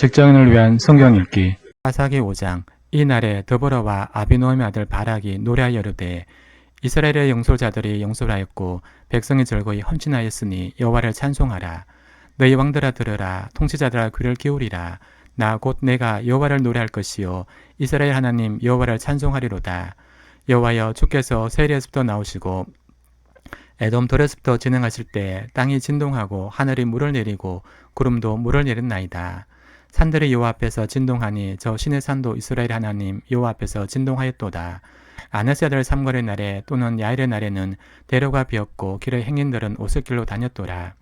직장인을 위한 성경 읽기. 사사기 5장. 이날에 드보라와 아비노함의 아들 바락이 노래하여 이르되 이스라엘의 영솔자들이 영솔하였고 백성이 즐거이 헌신하였으니 여호와를 찬송하라. 너희 왕들아 들으라. 통치자들아 귀를 기울이라. 나 곧 내가 여호와를 노래할 것이요 이스라엘 하나님 여호와를 찬송하리로다. 여호와여 주께서 세일에서부터 나오시고 에돔 돌에서부터 진행하실 때 땅이 진동하고 하늘이 물을 내리고 구름도 물을 내렸나이다. 산들이 여호와 앞에서 진동하니 저 신의 산도 이스라엘 하나님 여호와 앞에서 진동하였도다. 아나스 아들 삼월의 날에 또는 야일의 날에는 대로가 비었고 길의 행인들은 오솔길로 다녔도다.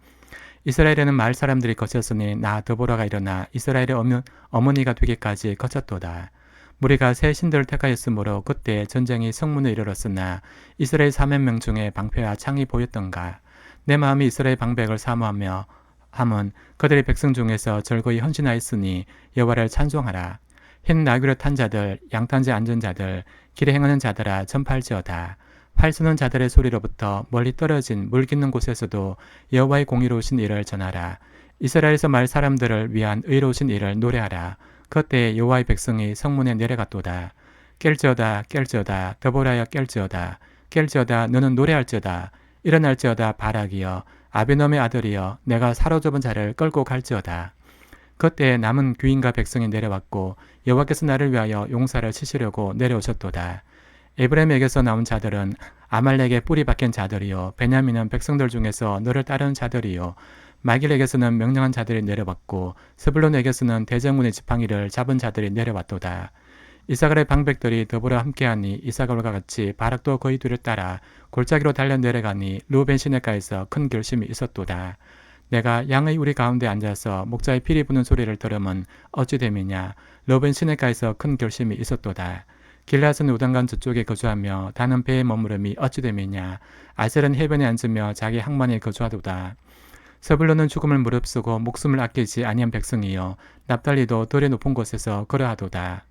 이스라엘에는 마을 사람들이 거쳤으니 나 드보라가 일어나 이스라엘의 어머니가 되기까지 거쳤도다. 무리가 새 신들을 택하였으므로 그때 전쟁이 성문에 이르렀으나 이스라엘 400명 중에 방패와 창이 보였던가. 내 마음이 이스라엘 방백을 사모하며 함은 그들의 백성 중에서 즐거이 헌신하였으니 여호와를 찬송하라. 흰 나귀를 탄 자들, 양탄자에 앉은 자들, 길에 행하는 자들아 전파할지어다. 활 쏘는 자들의 소리로부터 멀리 떨어진 물 깊는 곳에서도 여호와의 공의로우신 일을 전하라. 이스라엘에서 말 사람들을 위한 의로우신 일을 노래하라. 그때 여호와의 백성이 성문에 내려갔도다. 깰지어다 깰지어다 드보라여 깰지어다 너는 노래할지어다. 일어날지어다 바락이여 아비놈의 아들이여 내가 사로잡은 자를 끌고 갈지어다. 그때 남은 귀인과 백성이 내려왔고 여호와께서 나를 위하여 용사를 치시려고 내려오셨도다. 에브라임에게서 나온 자들은 아말렉의 뿌리 박힌 자들이요 베냐민은 백성들 중에서 너를 따르는 자들이요 마길에게서는 명령한 자들이 내려왔고 스불론에게서는 대제문의 지팡이를 잡은 자들이 내려왔도다. 이사갈의 방백들이 더불어 함께하니 이사갈과 같이 바락도 그의 뒤를 따라 골짜기로 달려 내려가니 루벤 시내가에서 큰 결심이 있었도다. 내가 양의 우리 가운데 앉아서 목자의 피리 부는 소리를 들으면 어찌 됨이냐. 루벤 시내가에서 큰 결심이 있었도다. 길앗은 요단강 저쪽에 거주하며 다는 배에 머무름이 어찌 됨이냐. 아셀은 해변에 앉으며 자기 항만에 거주하도다. 스불론은 죽음을 무릅쓰고 목숨을 아끼지 아니한 백성이요 납달리도 들의 높은 곳에서 걸어하도다.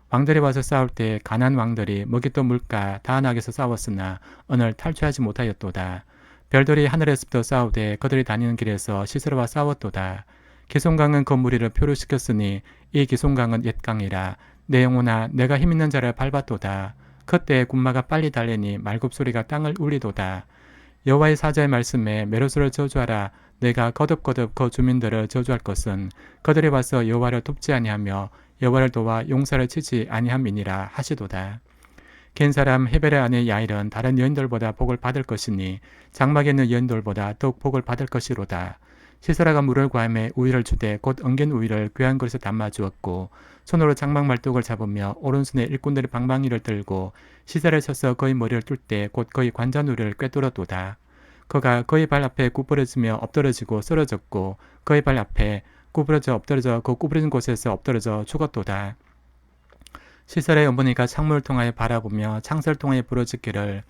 왕들이 와서 싸울 때 가나안 왕들이 먹잇도 물가 다한악에서 싸웠으나 오늘 탈취하지 못하였도다. 별들이 하늘에서부터 싸우되 그들이 다니는 길에서 시스라와 싸웠도다. 기송강은 그 무리를 표류시켰으니 이 기송강은 옛 강이라. 내 영혼아 내가 힘있는 자를 밟았도다. 그때 군마가 빨리 달리니 말굽소리가 땅을 울리도다. 여호와의 사자의 말씀에 메로스를 저주하라. 내가 거듭거듭 그 주민들을 저주할 것은 그들이 와서 여호와를 돕지 아니하며 여호와를 도와 용사를 치지 아니함이니라 하시도다. 겐 사람 헤벨의 아내 야일은 다른 여인들보다 복을 받을 것이니 장막에 있는 여인들보다 더욱 복을 받을 것이로다. 시스라가 물을 구함에 우유를 주되 곧 엉긴 우유를 귀한 그릇에 담아 주었고 손으로 장막 말뚝을 잡으며 오른손에 일꾼들의 방망이를 들고 시설에 서서 그의 머리를 뚫 때 곧 그의 관자놀이를 꿰뚫었도다. 그가 그의 발 앞에 구부러지며 엎드러지고 쓰러졌고 그의 발 앞에 구부러져 엎드러져 그 구부러진 곳에서 엎드러져 죽었도다. 시설의 어머니가 창문을 통하여 바라보며 창살을 통하여 부러지기를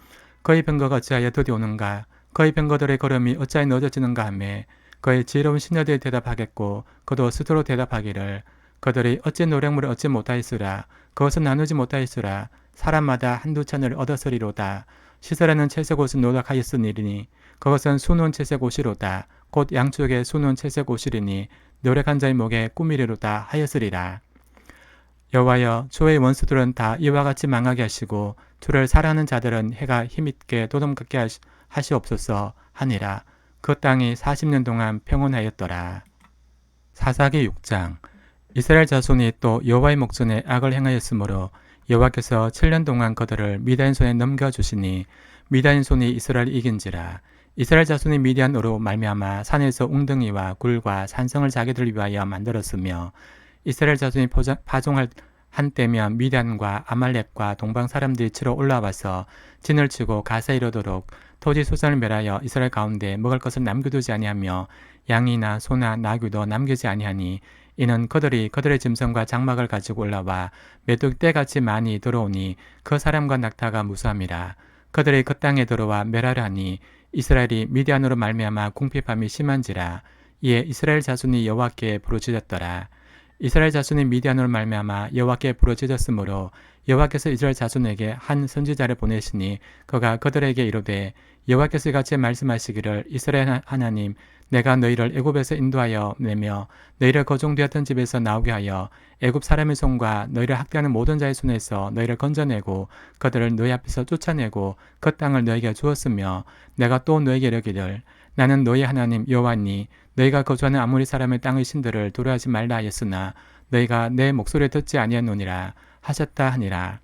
그의 병거가 어찌하여 드디 오는가. 그의 병거들의 걸음이 어찌하여 늦어지는가 하며 그의 지혜로운 시녀들이 대답하겠고 그도 스스로 대답하기를 그들이 어찌 노력물을 얻지 못하였으라. 그것은 나누지 못하였으라. 사람마다 한두 찬을 얻었으리로다. 시설에는 채색 옷을 노력하였으니 그것은 수놓은 채색 옷이로다. 곧 양쪽에 수놓은 채색 옷이리니 노력한 자의 목에 꾸미리로다 하였으리라. 여호와여 주의 원수들은 다 이와 같이 망하게 하시고 주를 사랑하는 자들은 해가 힘있게 도dom같게 하시옵소서 하니라. 그 땅이 40년 동안 평온하였더라. 사사기 6장. 이스라엘 자손이 또 여호와의 목전에 악을 행하였으므로 여호와께서 7년 동안 그들을 미디안 손에 넘겨주시니 미디안 손이 이스라엘을 이긴지라. 이스라엘 자손이 미디안으로 말미암아 산에서 웅덩이와 굴과 산성을 자기들을 위하여 만들었으며 이스라엘 자손이 파종할 한때면 미디안과 아말렉과 동방 사람들이 치러 올라와서 진을 치고 가사에 이르도록 토지 소산을 멸하여 이스라엘 가운데 먹을 것을 남겨두지 아니하며 양이나 소나 나귀도 남기지 아니하니 이는 그들이 그들의 짐승과 장막을 가지고 올라와 메뚜기 떼같이 많이 들어오니 그 사람과 낙타가 무수함이라. 그들이 그 땅에 들어와 멸하려 하니 이스라엘이 미디안으로 말미암아 궁핍함이 심한지라. 이에 이스라엘 자손이 여호와께 부르짖었더라. 이스라엘 자손이 미디안으로 말미암아 여호와께 부르짖었으므로 여호와께서 이스라엘 자손에게 한 선지자를 보내시니 그가 그들에게 이르되 여호와께서 이같이 말씀하시기를 이스라엘 하나님 내가 너희를 애굽에서 인도하여 내며 너희를 거종되었던 집에서 나오게 하여 애굽 사람의 손과 너희를 학대하는 모든 자의 손에서 너희를 건져내고 그들을 너희 앞에서 쫓아내고 그 땅을 너희에게 주었으며 내가 또 너희에게 이르기를 나는 너희 하나님 여호와니 너희가 거주하는 아모리 사람의 땅의 신들을 두려워하지 말라 하였으나 너희가 내 목소리를 듣지 아니하노니라 하셨다 하니라.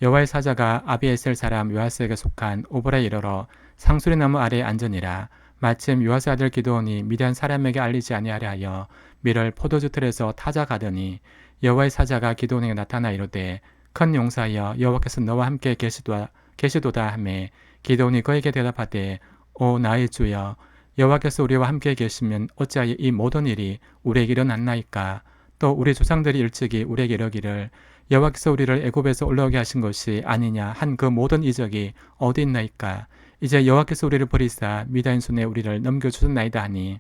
여호와의 사자가 아비에셀 사람 요아스에게 속한 오보라에 이르러 상수리 나무 아래에 앉으니라. 마침 요아스 아들 기드온이 미디안 사람에게 알리지 아니하려 하여 밀을 포도주 틀에서 타자 가더니 여호와의 사자가 기드온에게 나타나 이르되 큰 용사여 여호와께서 너와 함께 계시도다 하매 기드온이 그에게 대답하되 오 나의 주여 여호와께서 우리와 함께 계시면 어찌하여 이 모든 일이 우리에게 일어났나이까. 또 우리 조상들이 일찍이 우리에게 이르기를 여호와께서 우리를 애굽에서 올라오게 하신 것이 아니냐 한 그 모든 이적이 어디 있나이까. 이제 여호와께서 우리를 버리사 미디안 손에 우리를 넘겨주셨나이다 하니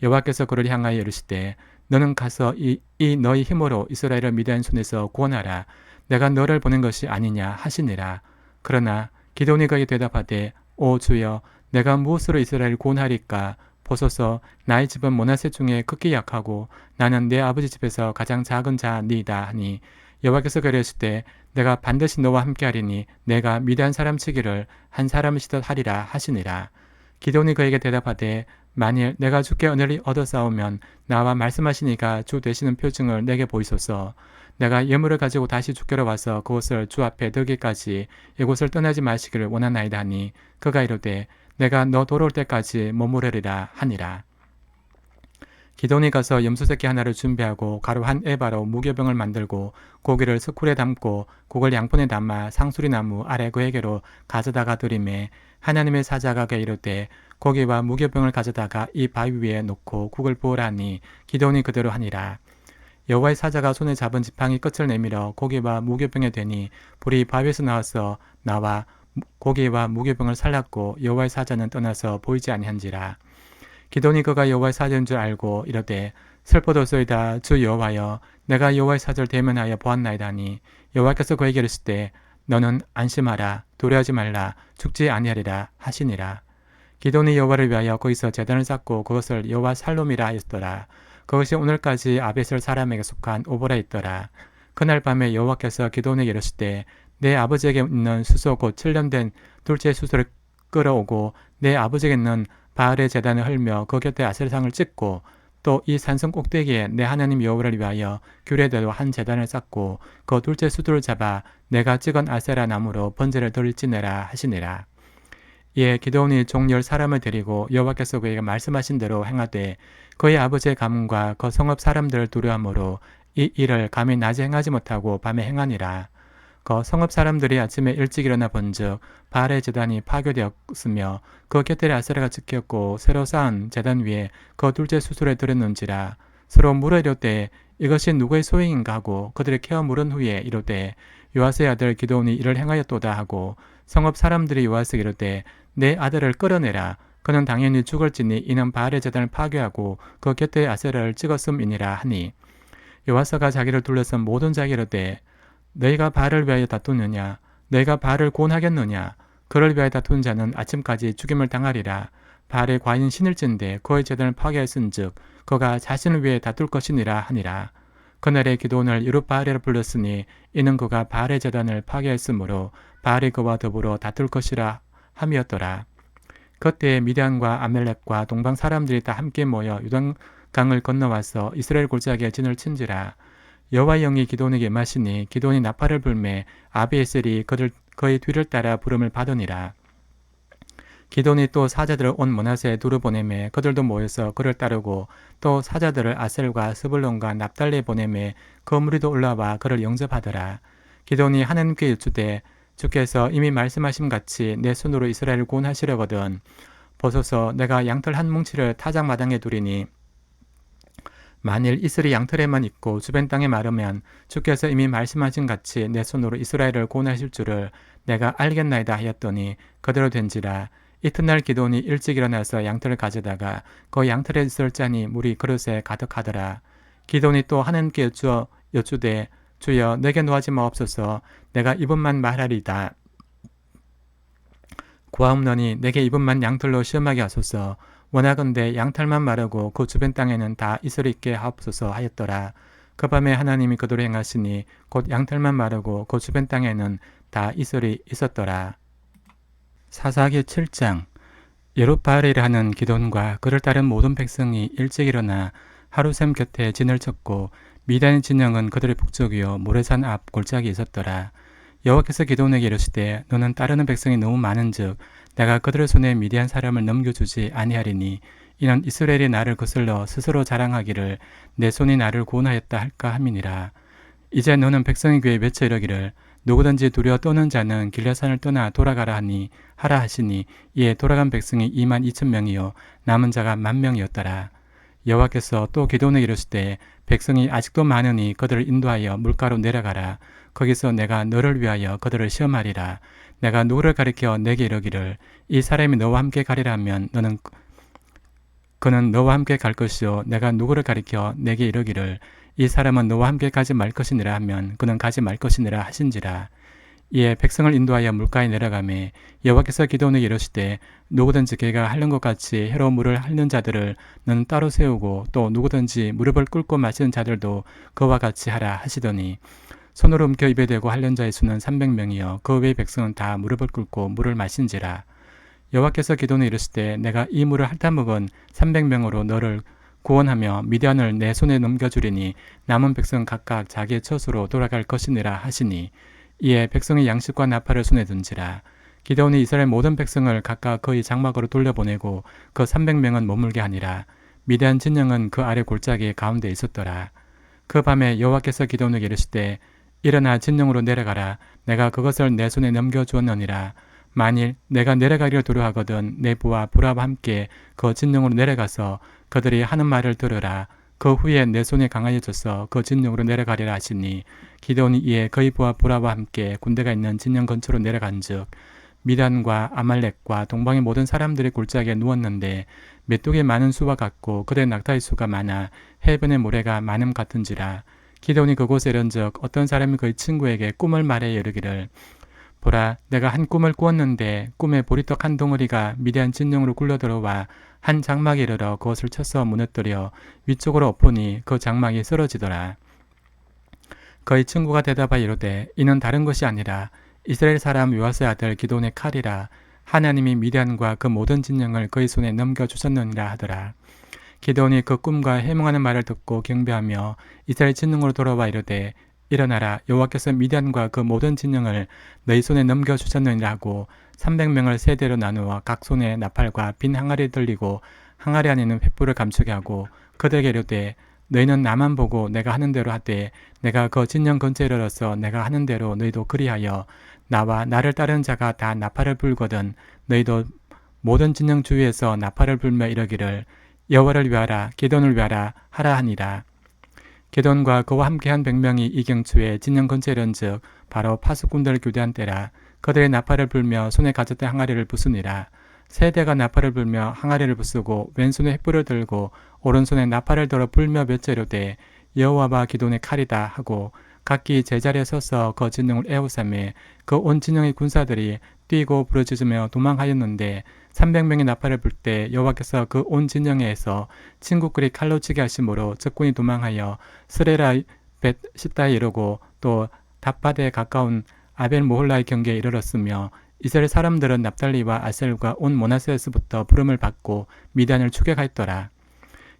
여호와께서 그를 향하여 이르시되 너는 가서 이 너희 힘으로 이스라엘을 미디안 손에서 구원하라. 내가 너를 보낸 것이 아니냐 하시니라. 그러나 기드온이 그에게 대답하되 오 주여 내가 무엇으로 이스라엘을 구원하리까. 보소서 나의 집은 므낫세 중에 극히 약하고 나는 내 아버지 집에서 가장 작은 자니이다 하니 여호와께서 그러시되 내가 반드시 너와 함께하리니 내가 미디안 사람 치기를 한 사람이시듯 하리라 하시니라. 기드온이 그에게 대답하되 만일 내가 주께 은혜를 얻어 싸우면 나와 말씀하시니가 주 되시는 표징을 내게 보이소서. 내가 예물을 가지고 다시 주께로 와서 그것을 주 앞에 들기까지 이곳을 떠나지 마시기를 원하나이다 하니 그가 이르되 내가 너 돌아올 때까지 머무르리라 하니라. 기드온이 가서 염소새끼 하나를 준비하고 가루 한 에바로 무교병을 만들고 고기를 스쿨에 담고 국을 양푼에 담아 상수리나무 아래 그에게로 가져다가 드리매 하나님의 사자가 그에게 이르되 고기와 무교병을 가져다가 이 바위 위에 놓고 국을 부으라니 기드온이 그대로 하니라. 여호와의 사자가 손에 잡은 지팡이 끝을 내밀어 고기와 무교병에 대니 불이 바위에서 나와 고기와 무교병을 살랐고 여호와의 사자는 떠나서 보이지 아니한지라. 기드온이 그가 여호와의 사자인 줄 알고 이르되 슬퍼도소이다 주 여호와여 내가 여호와의 사자를 대면하여 보았나이다 하니 여호와께서 그에게 이르시되 너는 안심하라 두려워하지 말라 죽지 아니하리라 하시니라. 기드온이 여호와를 위하여 거기서 제단을 쌓고 그것을 여호와 살롬이라 하였더라. 그것이 오늘까지 아베셀 사람에게 속한 오보라에 있더라. 그날 밤에 여호와께서 기드온에게 이르시되 내 아버지에게 있는 수소 곧 7년 된 둘째 수소를 끌어오고 내 아버지에게 있는 바알의 제단을 헐며 그 곁에 아세라상을 찍고 또 이 산성 꼭대기에 내 하나님 여호와를 위하여 규례대로 한 제단을 쌓고 그 둘째 수도를 잡아 내가 찍은 아세라 나무로 번제를 드릴지니라 하시니라. 이에 기드온이 종 10사람을 데리고 여호와께서 그에게 말씀하신 대로 행하되 그의 아버지의 가문과 그 성읍 사람들을 두려워하므로 이 일을 감히 낮에 행하지 못하고 밤에 행하니라. 그 성읍 사람들이 아침에 일찍 일어나 본즉 바알의 제단이 파괴되었으며 그 곁에 아세라가 찍혔고 새로 쌓은 제단 위에 그 둘째 수술에 들었는지라. 서로 물어 이르되 이것이 누구의 소행인가 하고 그들이 캐어 물은 후에 이르되 요아스의 아들 기드온이 이를 행하였도다 하고 성읍 사람들이 요아스에게 이르되 내 아들을 끌어내라. 그는 당연히 죽을지니 이는 바알의 제단을 파괴하고 그 곁에 아세라를 찍었음이니라 하니 요아스가 자기를 둘러싼 모든 자에게 이르되 너희가 바알을 위하여 다투느냐? 너희가 바알을 구원하겠느냐? 그를 위하여 다투는 자는 아침까지 죽임을 당하리라. 바알의 과인 신일진데 그의 제단을 파괴했은즉 그가 자신을 위해 다툴 것이니라 하니라. 그날에 기드온을 이룹바알이라 불렀으니 이는 그가 바알의 제단을 파괴했으므로 바알이 그와 더불어 다툴 것이라 함이었더라. 그때 미디안과 아멜렉과 동방 사람들이 다 함께 모여 요단강을 건너와서 이스라엘 골짜기에 진을 친지라. 여호와의 영이 기드온에게 임하시니 기드온이 나팔을 불매 아비에셀이 그의 뒤를 따라 부름을 받으니라. 기드온이 또 사자들을 온 므낫세에 두루 보내매 그들도 모여서 그를 따르고 또 사자들을 아셀과 스불론과 납달리에 보내매 그 무리도 올라와 그를 영접하더라. 기드온이 하나님께 여쭈되 주께서 이미 말씀하신 같이 내 손으로 이스라엘을 구원하시려거든 보소서 내가 양털 한 뭉치를 타작마당에 두리니 만일 이슬이 양털에만 있고 주변 땅에 마르면 주께서 이미 말씀하신 같이 내 손으로 이스라엘을 구원하실 줄을 내가 알겠나이다 하였더니 그대로 된지라. 이튿날 기드온이 일찍 일어나서 양털을 가져다가 그 양털에 있을 자니 물이 그릇에 가득하더라. 기드온이 또 하나님께 여쭈되 주여 내게 노하지 마옵소서 내가 이분만 말하리다. 구하옵노니 내게 이분만 양털로 시험하게 하소서. 원하건대 양털만 마르고 그 주변 땅에는 다 이슬 있게 하옵소서 하였더라. 그 밤에 하나님이 그대로 행하시니 곧 양털만 마르고 그 주변 땅에는 다 이슬이 있었더라. 사사기 7장. 예룻바알이라 하는 기돈과 그를 따른 모든 백성이 일찍 일어나 하루샘 곁에 진을 쳤고 미디안의 진영은 그들의 북쪽이요 모래산 앞 골짜기에 있었더라. 여호와께서 기돈에게 이르시되 너는 따르는 백성이 너무 많은즉 내가 그들의 손에 미디안 사람을 넘겨주지 아니하리니 이는 이스라엘이 나를 거슬러 스스로 자랑하기를 내 손이 나를 구원하였다 할까 함이니라. 이제 너는 백성의 귀에 외쳐 이르기를 누구든지 두려워 떠는 자는 길랴산을 떠나 돌아가라 하라 하시니 이에 돌아간 백성이 22,000명이요 남은 자가 10,000명이었더라. 여호와께서 또 기도원에게 이르시되 백성이 아직도 많으니 그들을 인도하여 물가로 내려가라. 거기서 내가 너를 위하여 그들을 시험하리라. 내가 누구를 가리켜 내게 이르기를 이 사람이 너와 함께 가리라 하면 그는 너와 함께 갈 것이요 내가 누구를 가리켜 내게 이르기를 이 사람은 너와 함께 가지 말 것이니라 하면 그는 가지 말 것이니라 하신지라. 이에 백성을 인도하여 물가에 내려가매 여호와께서 기도원에게 이르시되 누구든지 걔가 핥는 것 같이 해로 물을 핥는 자들을 너는 따로 세우고 또 누구든지 무릎을 꿇고 마시는 자들도 그와 같이 하라 하시더니 손으로 움켜 입에 대고 핥는 자의 수는 300명이요 그 외의 백성은 다 무릎을 꿇고 물을 마신지라. 여호와께서 기도원에 이르시되 내가 이 물을 핥아먹은 300명으로 너를 구원하며 미디안을 내 손에 넘겨주리니 남은 백성 각각 자기의 처소로 돌아갈 것이니라 하시니 이에 백성의 양식과 나팔을 손에 든지라. 기드온이 이스라엘 모든 백성을 각각 그의 장막으로 돌려보내고 그 300명은 머물게 하니라. 미디안 진영은 그 아래 골짜기 가운데 있었더라. 그 밤에 여호와께서 기드온에게 이르시되 일어나 진영으로 내려가라. 내가 그것을 내 손에 넘겨주었느니라. 만일 내가 내려가기를 두려워하거든 내 부하 보라와 함께 그 진영으로 내려가서 그들이 하는 말을 들으라. 그 후에 내 손에 강하여져서 그 진영으로 내려가리라 하시니 기드온이 이에 그의 부하 보라와 함께 군대가 있는 진영 근처로 내려간즉 미단과 아말렉과 동방의 모든 사람들이 골짜기에 누웠는데 메뚜기 많은 수와 같고 그들의 낙타의 수가 많아 해변의 모래가 많음 같은지라. 기드온이 그곳에 이른즉 어떤 사람이 그의 친구에게 꿈을 말해 이르기를 보라 내가 한 꿈을 꾸었는데 꿈에 보리떡 한 덩어리가 미디안 진영으로 굴러들어와 한 장막에 이르러 그것을 쳐서 무너뜨려 위쪽으로 엎으니 그 장막이 쓰러지더라. 그의 친구가 대답하여 이르되 이는 다른 것이 아니라 이스라엘 사람 요아스의 아들 기드온의 칼이라. 하나님이 미디안과 그 모든 진영을 그의 손에 넘겨주셨느니라 하더라. 기드온이 그 꿈과 해몽하는 말을 듣고 경배하며 이스라엘 진영으로 돌아와 이르되 일어나라 여호와께서 미디안과 그 모든 진영을 너희 손에 넘겨주셨느니라 하고 300명을 세 대로 나누어 각 손에 나팔과 빈 항아리를 들리고 항아리 안에는 횃불을 감추게 하고 그들에게 이르되 너희는 나만 보고 내가 하는 대로 하되 내가 그 진영 근처에 이르러서 내가 하는 대로 너희도 그리하여 나와 나를 따르는 자가 다 나팔을 불거든 너희도 모든 진영 주위에서 나팔을 불며 이르기를 여호와를 위하라 기드온을 위하라 하라 하니라. 기드온과 그와 함께한 100명이 이경초에 진영 근처에 이른즉 바로 파수꾼들을 교대한 때라. 그들의 나팔을 불며 손에 가졌던 항아리를 부수니라. 세 대가 나팔을 불며 항아리를 부수고 왼손에 횃불을 들고 오른손에 나팔을 들어 불며 외쳐 이르되 여호와와 기드온의 칼이다 하고 각기 제자리에 서서 그 진영을 에워싸매 그 온 진영의 군사들이 뛰고 부르짖으며 도망하였는데 300명의 나팔을 불 때 여호와께서 그 온 진영에서 친구끼리 칼로 치게 하심으로 적군이 도망하여 스레라 벳 십다에 이르고 또 답바드에 가까운 아벨 모홀라의 경계에 이르렀으며 이스라엘 사람들은 납달리와 아셀과 온 모나세에서부터 부름을 받고 미단을 추격하였더라.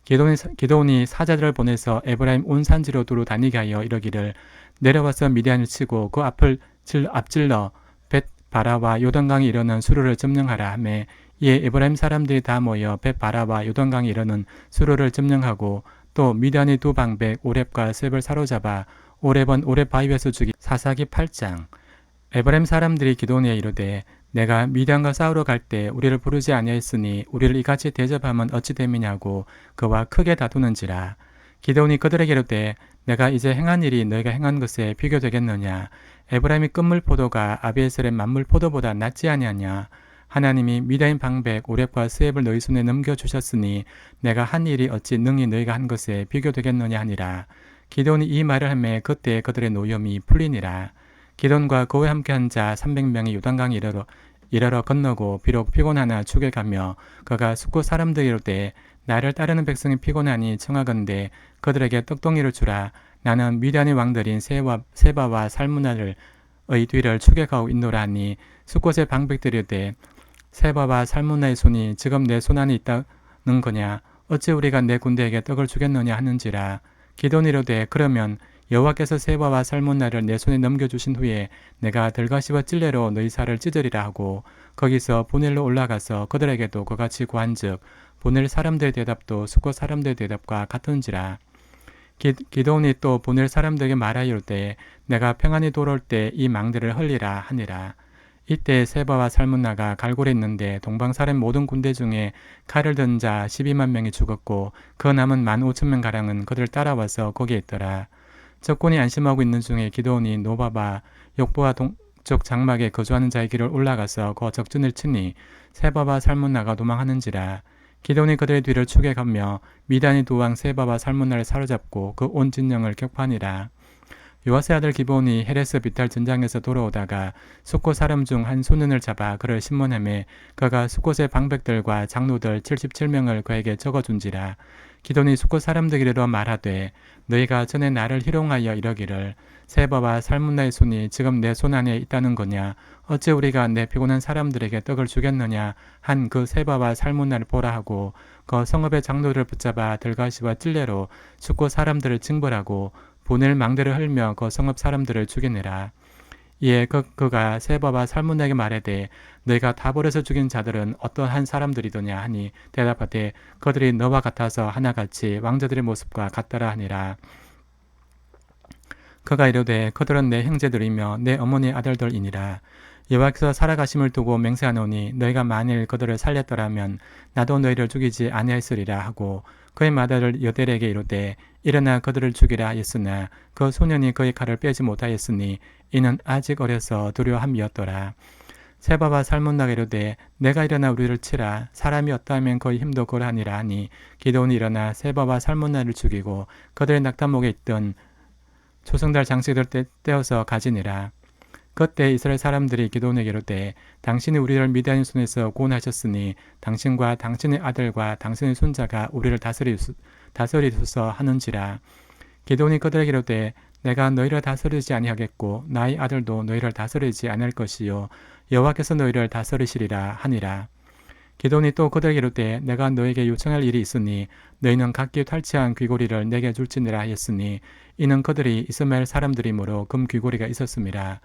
기드온이 사자들을 보내서 에브라임 온 산지로 두루 다니게 하여 이르기를 내려와서 미디안을 치고 그 앞을 앞질러 벳 바라와 요단강에 이르는 수로를 점령하라 하매 이에 에브라임 사람들이 다 모여 벳 바라와 요단강에 이르는 수로를 점령하고 또 미디안의 두 방백 오렙과 셉을 사로잡아 오렙은 오렙 바위에서 죽인 사사기 8장. 에브라임 사람들이 기드온에게 이르되 내가 미디안과 싸우러 갈 때 우리를 부르지 아니하였으니 우리를 이같이 대접하면 어찌 됨이냐고 그와 크게 다투는지라. 기드온이 그들에게 이르되 내가 이제 행한 일이 너희가 행한 것에 비교되겠느냐. 에브라임의 끝물 포도가 아비에셀의 만물 포도보다 낫지 아니하냐. 하나님이 미디안 방백 오렙과 스앱을 너희 손에 넘겨주셨으니 내가 한 일이 어찌 능히 너희가 한 것에 비교되겠느냐 하니라. 기드온이 이 말을 하매 그때 그들의 노염이 풀리니라. 기드온과 그와 함께한 자 300명이 요단강에 일하러 건너고 비록 피곤하나 축에 가며 그가 숙고 사람들이 이르되 나를 따르는 백성이 피곤하니 청하건대 그들에게 떡덩이를 주라. 나는 미디안의 왕들인 세바와 살무나를 의 뒤를 추격하고 있노라 하니 숫곳의 방백들이 이르되 세바와 살무나의 손이 지금 내 손안에 있다는 거냐. 어찌 우리가 내 군대에게 떡을 주겠느냐 하는지라. 기드온이 이르되 그러면 여호와께서 세바와 살문나를 내 손에 넘겨주신 후에 내가 들가시와 찔레로 너희 살을 찢으리라 하고 거기서 보넬로 올라가서 그들에게도 그같이 구한즉 보넬 사람들의 대답도 숫곳 사람들의 대답과 같은지라. 기드온이 또 보넬 사람들에게 말하여 때 내가 평안히 돌아올 때 이 망대를 헐리라 하니라. 이때 세바와 살문나가 갈골에 있는데 동방사람 모든 군대 중에 칼을 든 자 12만 명이 죽었고 그 남은 15,000명 가량은 그들을 따라와서 거기에 있더라. 적군이 안심하고 있는 중에 기드온이 노바바 욕보와 동쪽 장막에 거주하는 자의 길을 올라가서 그 적진을 치니 세바와 살문나가 도망하는지라. 기드온이 그들의 뒤를 추격하며 미디안의 두 왕 세바와 살문나를 사로잡고 그 온 진영을 격파하니라. 요아스의 아들 기브온이 헤레스 비탈 전장에서 돌아오다가 숫곳 사람 중 한 소년을 잡아 그를 신문하매 그가 숫곳의 방백들과 장로들 77명을 그에게 적어준지라. 기드온이 숫곳 사람들에게 말하되 너희가 전에 나를 희롱하여 이러기를 세바와 살문나의 손이 지금 내 손 안에 있다는 거냐. 어찌 우리가 내 피곤한 사람들에게 떡을 주겠느냐 한 그 세바와 살문나를 보라 하고 그 성읍의 장로들을 붙잡아 들가시와 찔레로 숫곳 사람들을 징벌하고 보낼 망대를 헐며 그 성읍 사람들을 죽이니라. 이에 그가 세바와 살문나에게 말하되 너희가 다 버려서 죽인 자들은 어떠한 사람들이더냐 하니 대답하되 그들이 너와 같아서 하나같이 왕자들의 모습과 같더라 하니라. 그가 이르되 그들은 내 형제들이며 내 어머니 아들들이니라. 여호와께서 살아가심을 두고 맹세하노니 너희가 만일 그들을 살렸더라면 나도 너희를 죽이지 아니하였으리라 하고 그의 맏아들 여델에게 이르되 일어나 그들을 죽이라 하였으나 그 소년이 그의 칼을 빼지 못하였으니 이는 아직 어려서 두려움이었더라. 세바와 살문나가 이르되 내가 일어나 우리를 치라. 사람이 어떠하면 그의 힘도 그러하니라 하니 기드온이 일어나 세바와 살문나를 죽이고 그들의 낙타목에 있던 초승달 장식을 떼어서 가지니라. 그때 이스라엘 사람들이 기드온에게 이르되 당신이 우리를 미디안 손에서 구원하셨으니 당신과 당신의 아들과 당신의 손자가 우리를 다스리소서 하는지라. 기드온이 그들에게 이르되 내가 너희를 다스리지 아니하겠고 나의 아들도 너희를 다스리지 아니할 것이요 여호와께서 너희를 다스리시리라 하니라. 기드온이 또 그들에게 이르되 내가 너에게 요청할 일이 있으니 너희는 각기 탈취한 귀고리를 내게 줄지니라 하였으니 이는 그들이 이스마엘 사람들이므로 금 귀고리가 있었음이라.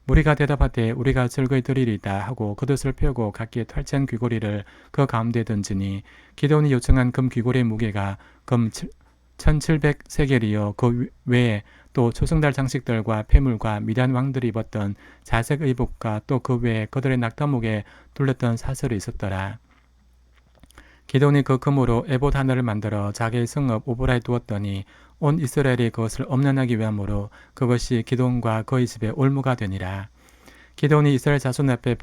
무리가 대답하되 우리가 즐거이 드리리다 하고 겉옷을 펴고 각기 탈취한 귀고리를 그 가운데 던지니 기드온이 요청한 금 귀고리의 무게가 금 1700세겔이요 그 외에 또 초승달 장식들과 폐물과 미디안 왕들이 입었던 자색 의복과 또 그 외에 그들의 낙타목에 둘렀던 사슬이 있었더라. 기드온이 그 금으로 에봇 하나를 만들어 자기의 성읍 오보라에 두었더니 온 이스라엘이 그것을 엄난하기 위함으로 그것이 기드온과 그의 집의 올무가 되니라. 기드온이 이스라엘 자손 앞에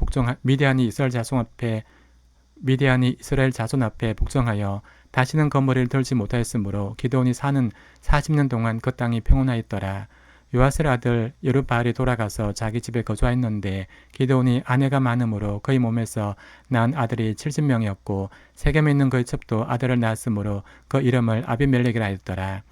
미디안이 이스라엘 자손 앞에 복종하여 다시는 건물을 들지 못하였으므로 기드온이 사는 40년 동안 그 땅이 평온하였더라. 요아스의 아들 여룹바알이 돌아가서 자기 집에 거주하였는데 기드온이 아내가 많으므로 그의 몸에서 낳은 아들이 70명이었고 세겜에 있는 그의 첩도 아들을 낳았으므로 그 이름을 아비멜렉이라 하였더라.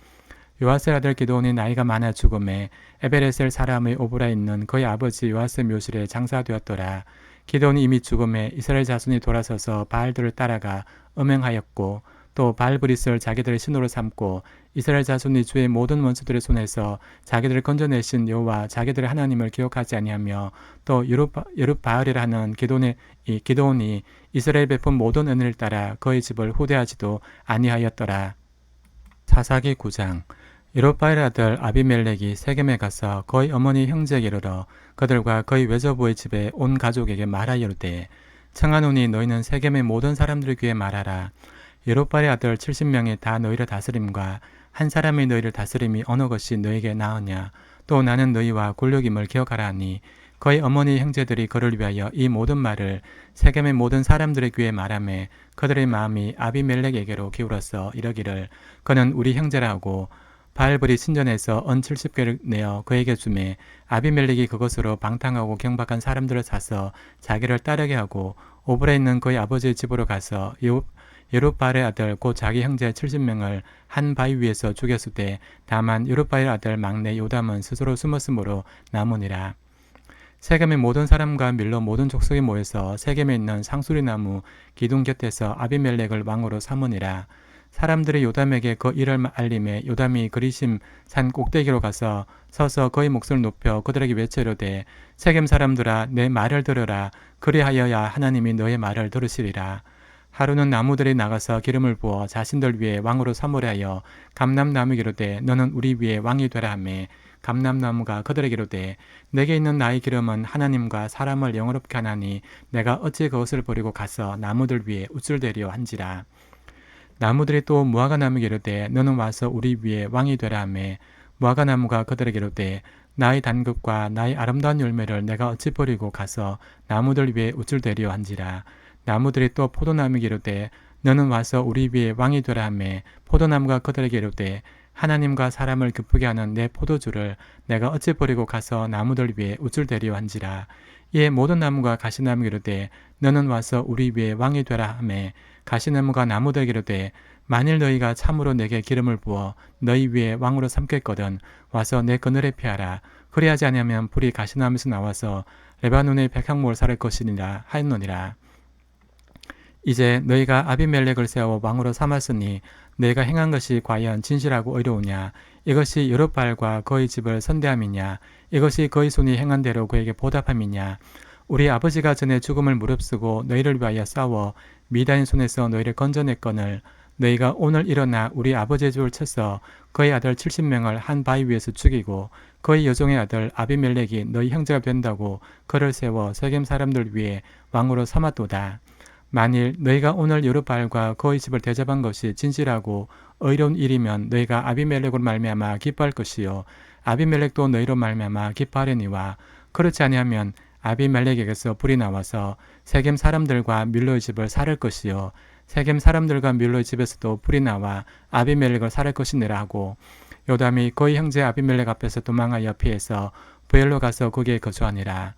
요아스의 아들 기드온이 나이가 많아 죽음에 에베레셀 사람의 오브라에 있는 그의 아버지 요아스의 묘실에 장사되었더라. 기드온이 이미 죽음에 이스라엘 자손이 돌아서서 바알들을 따라가 음행하였고 또 바알브릿을 자기들의 신으로 삼고 이스라엘 자손이 주의 모든 원수들의 손에서 자기들을 건져내신 여호와 자기들의 하나님을 기억하지 아니하며 또 여룹바알이라 하는 기드온이 이스라엘 베푼 모든 은혜를 따라 그의 집을 후대하지도 아니하였더라. 사사기 9장. 여룹바알의 아들 아비멜렉이 세겜에 가서 그의 어머니 형제에게 이르러 그들과 그의 외조부의 집에 온 가족에게 말하여 이르되 청하노니 너희는 세겜의 모든 사람들 귀에 말하라. 여룹바알의 아들 70명이 다 너희를 다스림과 한 사람이 너희를 다스림이 어느 것이 너희에게 나으냐. 또 나는 너희와 권력임을 기억하라 하니 그의 어머니 형제들이 그를 위하여 이 모든 말을 세겜의 모든 사람들의 귀에 말하매 그들의 마음이 아비멜렉에게로 기울어서 이러기를 그는 우리 형제라 하고 바알불이 신전에서 은 70개를 내어 그에게 주매 아비멜렉이 그것으로 방탕하고 경박한 사람들을 사서 자기를 따르게 하고 오브라에 있는 그의 아버지의 집으로 가서 여룻바알의 아들 곧 자기 형제 70명을 한 바위 위에서 죽였을 때 다만 여룻바알의 아들 막내 요담은 스스로 숨었으므로 남으니라. 세겜의 모든 사람과 밀로 모든 족속이 모여서 세겜에 있는 상수리나무 기둥 곁에서 아비멜렉을 왕으로 삼으니라. 사람들이 요담에게 그 일을 알림해 요담이 그리심 산 꼭대기로 가서 서서 그의 목소리를 높여 그들에게 외쳐 이르되 세겜 사람들아 내 말을 들으라. 그리하여야 하나님이 너의 말을 들으시리라. 하루는 나무들이 나가서 기름을 부어 자신들 위에 왕으로 삼으려 하여 감람나무에게 이르되 너는 우리 위에 왕이 되라 하매 감람나무가 그들에게 이르되 내게 있는 나의 기름은 하나님과 사람을 영화롭게 하나니 내가 어찌 그것을 버리고 가서 나무들 위에 우쭐대려 한지라. 나무들이 또 무화과나무에게 이르되 너는 와서 우리 위에 왕이 되라 하매 무화과나무가 그들에게 이르되 나의 단급과 나의 아름다운 열매를 내가 어찌 버리고 가서 나무들 위에 우쭐대려 한지라. 나무들이 또 포도나무에게 이르되 너는 와서 우리 위에 왕이 되라 하매 포도나무가 그들에게 이르되 하나님과 사람을 기쁘게 하는 내 포도주를 내가 어찌 버리고 가서 나무들 위에 우쭐대려 한지라. 이에 모든 나무가 가시나무에게 이르되 너는 와서 우리 위에 왕이 되라 하매 가시나무가 나무들에게 이르되 만일 너희가 참으로 내게 기름을 부어 너희 위에 왕으로 삼겠거든 와서 내 그늘에 피하라. 그리하지 아니하면 불이 가시나무에서 나와서 레바논의 백향목을 살을 것이니라 하였느니라. 이제 너희가 아비멜렉을 세워 왕으로 삼았으니 너희가 행한 것이 과연 진실하고 의로우냐? 이것이 여룻바알과 그의 집을 선대함이냐? 이것이 그의 손이 행한 대로 그에게 보답함이냐? 우리 아버지가 전에 죽음을 무릅쓰고 너희를 위하여 싸워 미다인 손에서 너희를 건져냈거늘 너희가 오늘 일어나 우리 아버지의 집을 쳐서 그의 아들 70명을 한 바위 위에서 죽이고 그의 여종의 아들 아비멜렉이 너희 형제가 된다고 그를 세워 세겜 사람들 위에 왕으로 삼았도다. 만일 너희가 오늘 여룻바알과 그의 집을 대접한 것이 진실하고 의로운 일이면 너희가 아비멜렉으로 말미암아 기뻐할 것이요 아비멜렉도 너희로 말미암아 기뻐하려니와 그렇지 아니하면 아비멜렉에게서 불이 나와서 세겜 사람들과 밀로의 집을 살을 것이요 세겜 사람들과 밀로의 집에서도 불이 나와 아비멜렉을 살을 것이니라 하고 요담이 그의 형제 아비멜렉 앞에서 도망하여 피해서 부엘로 가서 거기에 거주하니라.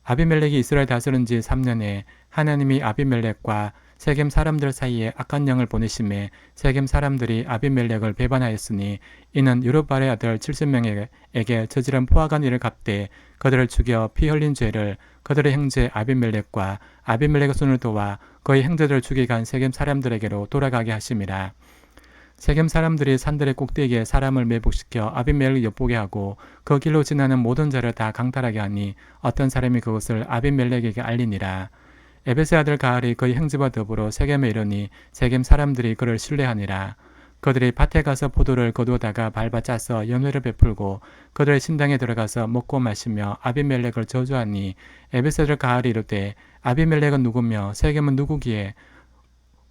아비멜렉이 이스라엘 다스린 지 3년에 하나님이 아비멜렉과 세겜 사람들 사이에 악한 영을 보내심에 세겜 사람들이 아비멜렉을 배반하였으니 이는 여룻바알의 아들 70명에게 저지른 포악한 일을 갚되 그들을 죽여 피 흘린 죄를 그들의 형제 아비멜렉과 아비멜렉의 손을 도와 그의 형제들을 죽이게 한 세겜 사람들에게로 돌아가게 하심이라. 세겜 사람들이 산들의 꼭대기에 사람을 매복시켜 아비멜렉을 엿보게 하고 그 길로 지나는 모든 자를 다 강탈하게 하니 어떤 사람이 그것을 아비멜렉에게 알리니라. 에벳의 아들 가알이 그의 형제와 더불어 세겜에 이르니 세겜 사람들이 그를 신뢰하니라. 그들이 밭에 가서 포도를 거두다가 밟아 짜서 연회를 베풀고 그들의 신당에 들어가서 먹고 마시며 아비멜렉을 저주하니 에벳의 아들 가알이 이르되 아비멜렉은 누구며 세겜은 누구기에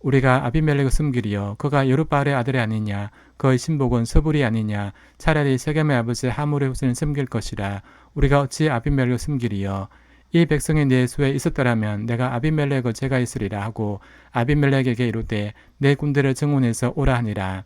우리가 아비멜렉을 숨기리요 그가 여룻바알의 아들이 아니냐 그의 신복은 스불이 아니냐 차라리 세겜의 아버지 하물의 후손을 숨길 것이라 우리가 어찌 아비멜렉을 숨기리요 이 백성이 내 수에 있었더라면 내가 아비멜렉을 제가 있으리라 하고 아비멜렉에게 이르되 내 군대를 증원해서 오라 하니라.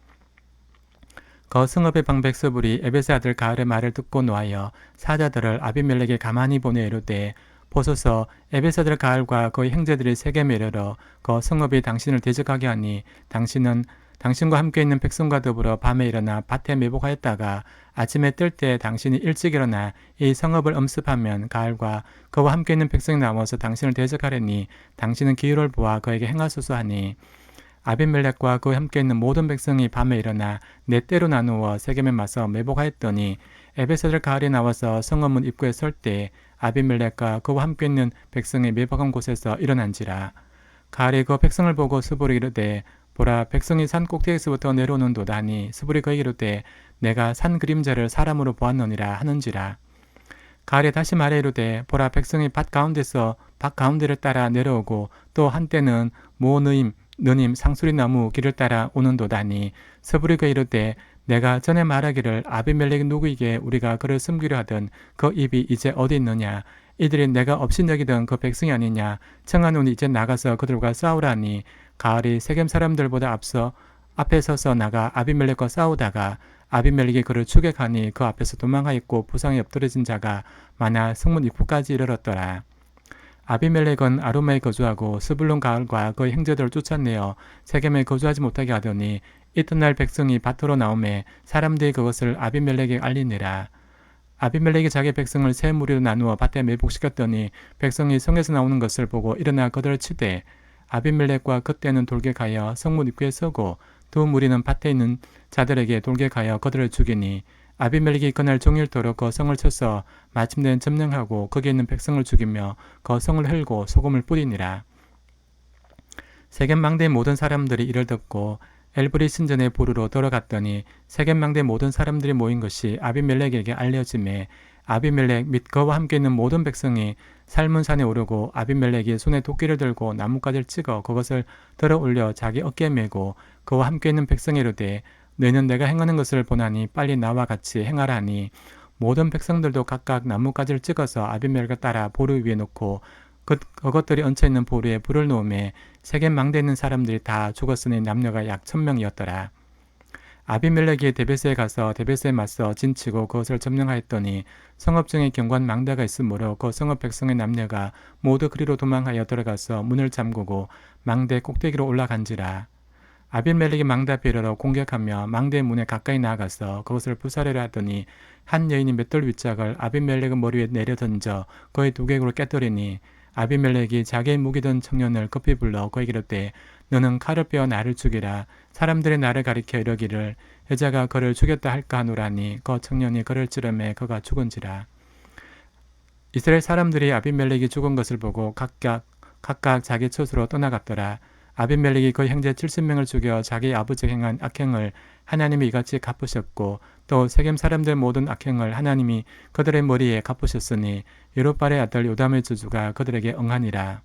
그 성읍의 방백 스불이 에벳의 아들 가알의 말을 듣고 노하여 사자들을 아비멜렉에 가만히 보내 이르되 보소서 에벳의 아들 가알과 그의 형제들이 세겜에 이르러 그 성읍이 당신을 대적하게 하니 당신은 당신과 함께 있는 백성과 더불어 밤에 일어나 밭에 매복하였다가 아침에 뜰 때 당신이 일찍 일어나 이 성읍을 엄습하면 가알과 그와 함께 있는 백성이 나와서 당신을 대적하려니 당신은 기회를 보아 그에게 행하소서 하니 아비멜렉과 그와 함께 있는 모든 백성이 밤에 일어나 네 때로 나누어 세겜에 맞서 매복하였더니 에벳의 아들 가알이 나와서 성읍문 입구에 설 때 아비멜렉과 그와 함께 있는 백성이 매복한 곳에서 일어난지라. 가알이 그 백성을 보고 스불이 이르되 보라 백성이 산 꼭대기에서부터 내려오는도다 하니 스불이 그에게 이르되 내가 산 그림자를 사람으로 보았느니라 하는지라. 가알이 다시 말해 이르되 보라 백성이 밭 가운데를 따라 내려오고 또 한때는 너님 상수리나무 길을 따라 오는도다 하니 스불이 그에게 이르되 내가 전에 말하기를 아비멜렉이 누구이기에 우리가 그를 숨기려 하던 그 입이 이제 어디 있느냐 이들이 내가 없인 여기던 그 백성이 아니냐 청하노니 이제 나가서 그들과 싸우라 하니 가알이 세겜 사람들보다 앞에 서서 나가 아비멜렉과 싸우다가 아비멜렉이 그를 추격하니 그 앞에서 도망하였고 부상에 엎드러진 자가 많아 성문 입구까지 이르렀더라. 아비멜렉은 아루마에 거주하고 스불론 가을과 그의 형제들을 쫓아내어 세겜에 거주하지 못하게 하더니 이튿날 백성이 밭으로 나오매 사람들이 그것을 아비멜렉에게 알리니라. 아비멜렉이 자기 백성을 세 무리로 나누어 밭에 매복시켰더니 백성이 성에서 나오는 것을 보고 일어나 그들을 치되 아비멜렉과 그때는 돌격하여 성문 입구에 서고 두 무리는 밭에 있는 자들에게 돌격하여 그들을 죽이니 아비멜렉이 그날 종일토록 그 성을 쳐서 마침내 점령하고 거기에 있는 백성을 죽이며 그 성을 헐고 소금을 뿌리니라. 세겜 망대의 모든 사람들이 이를 듣고 엘브리 신전의 보루로 들어갔더니 세겜 망대 모든 사람들이 모인 것이 아비멜렉에게 알려지매 아비멜렉 및 그와 함께 있는 모든 백성이 살문산에 오르고 아비멜렉이 손에 도끼를 들고 나뭇가지를 찍어 그것을 들어 올려 자기 어깨에 메고 그와 함께 있는 백성에 이르되 너희는 내가 행하는 것을 보나니 빨리 나와 같이 행하라 하니 모든 백성들도 각각 나뭇가지를 찍어서 아비멜렉을 따라 보루 위에 놓고 그것들이 얹혀있는 보루에 불을 놓음에 세겜 망대에 있는 사람들이 다 죽었으니 남녀가 약 1000명이었더라. 아비멜렉이 데베스에 가서 데베스에 맞서 진치고 그것을 점령하였더니 성읍 중에 경관 망대가 있으므로 그 성읍 백성의 남녀가 모두 그리로 도망하여 들어가서 문을 잠그고 망대 꼭대기로 올라간지라. 아비멜렉이 망대 앞에 이르러 공격하며 망대의 문에 가까이 나아가서 그것을 부사려려 하더니 한 여인이 맷돌 윗짝을 아비멜렉의 머리 위에 내려 던져 그의 두개골을 깨뜨리니 아비멜렉이 자기의 무기던 청년을 급히 불러 그에게 이르되 너는 칼을 빼어 나를 죽이라. 사람들이 나를 가리켜 이르기를 여자가 그를 죽였다 할까 하노라니 그 청년이 그를 찌르매 그가 죽은지라. 이스라엘 사람들이 아비멜렉이 죽은 것을 보고 각각 자기 처소로 떠나갔더라. 아비멜렉이 그 형제 70명을 죽여 자기 아버지가 행한 악행을 하나님이 이같이 갚으셨고 또 세겜 사람들 모든 악행을 하나님이 그들의 머리에 갚으셨으니 여룹발의 아들 요담의 저주가 그들에게 응하니라.